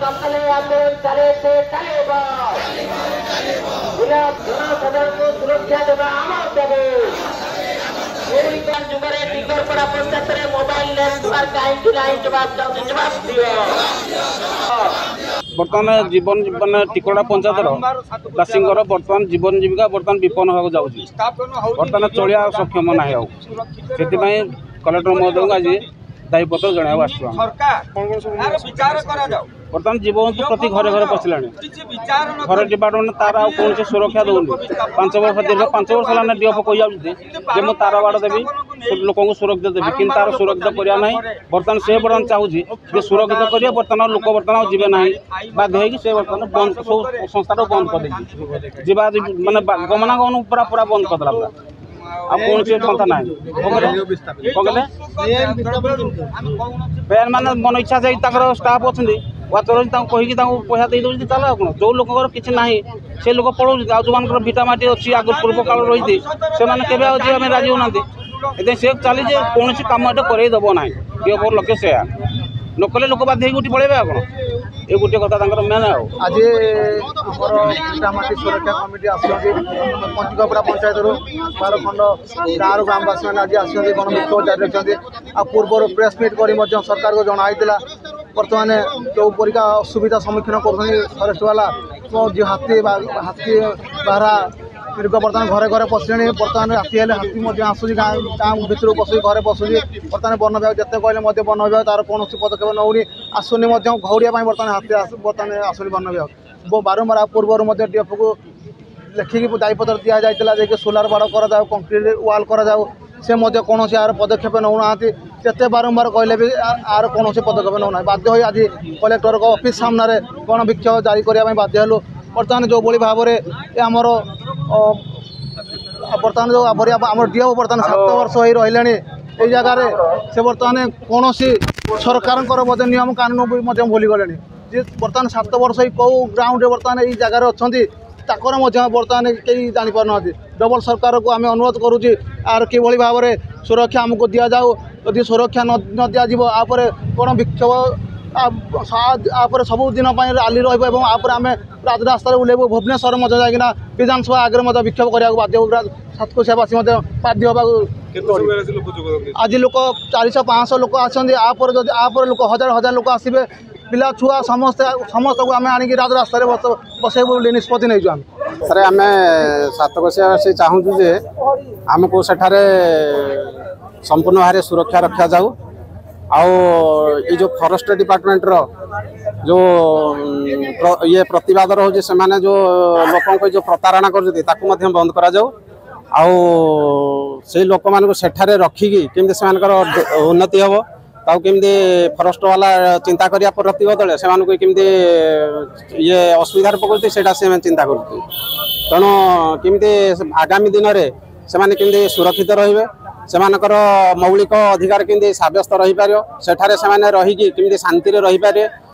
সকালে আন্দোলন চালিয়েছে তালেবান জনসাধারণকে সুরক্ষা দেওয়া আমার দাবি। যুগরে টিকর করা পশ্চাৎরে মোবাইল নেটওয়ার্ক আইনটি আইন জবাব দিও। बर्तमान जीवन मैंने टिकोड़ा पंचायतर चाषी बर्तमान जीवन जीविका बर्तमान विपन्न होगा जाऊँगी बर्तमान चलिया सक्षम ना से कलेक्टर महोदय को आज दायीपत्र जनाया बर्तमान जीव जंतु प्रति घरे घरे पशिला घर डिपार्टमेंट तार कौन सुरक्षा दौनी 5 वर्ष दीर्घ 5 वर्ष है डीएफ कही जाऊँगी मुझे तार बाड़ देवी लोक सुरक्षित देवी कि तार सुरक्षित करवा ना बर्तमान से बर्तमान चाहूँगी सुरक्षित करिए बर्तमान लोक बर्तमान जीवे ना बाध्य से बर्तमान बंद सब संस्था बंद कर जा मानने गमनागमन पूरा पूरा बंद करदेला पूरा आप कौन सी पन्था ना पेन मैंने मन इच्छा से स्टाफ अच्छा वाचर कहीकि पैसा दे दौर चल कौन जो लोक किसी ना से लोक पढ़ाऊँ जो मान भिटामाटी अच्छी आग पूर्व काल रही से मैंने राजी होना से चली कौन कम करदेव ना डीएफ लक्ष्य से नकले लोक बाध्य उठी पड़े कौन ये गोटे कथा मेन आज भिटामाटी सुरक्षा कमिटी पंचगपड़ा पंचायत 12 खंड गाँव ग्रामवासी मैंने आज आस गणमुख्य जारी रखते आ पूर्व प्रेस मीट कर सरकार को जनाई बर्तमान जो परिका असुविधा सम्मुखीन कर फरेस्ट वाला जो हाथी बारा मृग बर्तमान घरे घरे पशिले बर्तमान राति हाथी आसूँ गाँ भितर पशु घरे पशुची बर्तमान वन विभाग जिते कहले वन विभाग तार कौन पदक्षेप नौनी आसुनी घौड़िया बर्तमान हाथी बर्तमान आसुनी वन विभाग बारंबार पूर्वर डीएफ को लिखिकी दायीपत्र दि जाता सोलार बाड़ कर कंक्रीट वाल कर से कौन यार पदक्षेप नौना जिते बारंबार कहले भी आर कौन पदक्षेप नौना बाध्य हो आज कलेक्टर ऑफिस सामने गण विक्षोभ जारी करने बाध्य हलु बर्तमान जो भाव में आमर बर्तमान जो आम डीएफ बर्तमान 7 वर्ष हो रही जगार से बर्तमान कौन सरकार नियम कानून भूली गले बर्तमान 7 वर्ष कौ ग्राउंड बर्तमान ये जगार अच्छा बर्तमान कई जापार ना डबल सरकार को आम अनुरोध करुच्ची आर कि भाव में सुरक्षा आमको दि जाऊ यदि सुरक्षा न दि जापर कौन विक्षोभ आप सब दिन रैली रही राजरास्तार उल्लेख भुवनेश्वर जाइना विधानसभा आगे विक्षोभ करने बाध्य सातकोशियावासी बाध्य होगा आज लोक 400-500 लोक आपर लोक हजार हजार लोक आसवे पिला छुआ समस्त को आम आनिक राजरास्तार बसे निष्पत्ति नहीं सर आम सातकोशियावासी चाहूँ जे आमको सेठारे संपूर्ण भाव सुरक्षा रखा जाऊ आउ ये जो फॉरेस्ट डिपार्टमेंट रो जो ये प्रतिवाद रोचे से माने जो लोकों को जो प्रतारणा कर बंद करा जाऊ आउ से लोक मान सेठारे रखिकी केमती से उन्नति हम ताऊ केमती फॉरेस्ट वाला चिंता करिया प्रति बदले से केमती ये असुविधार पकड़ती से चिंता करती तेणु केमती आगामी दिन में से केमती सुरक्षित रहिबे सेमानकर मौलिक अधिकार केमती साब्यस्त रही पारियो सेठारे से रहीकि केमती शांति रही पारे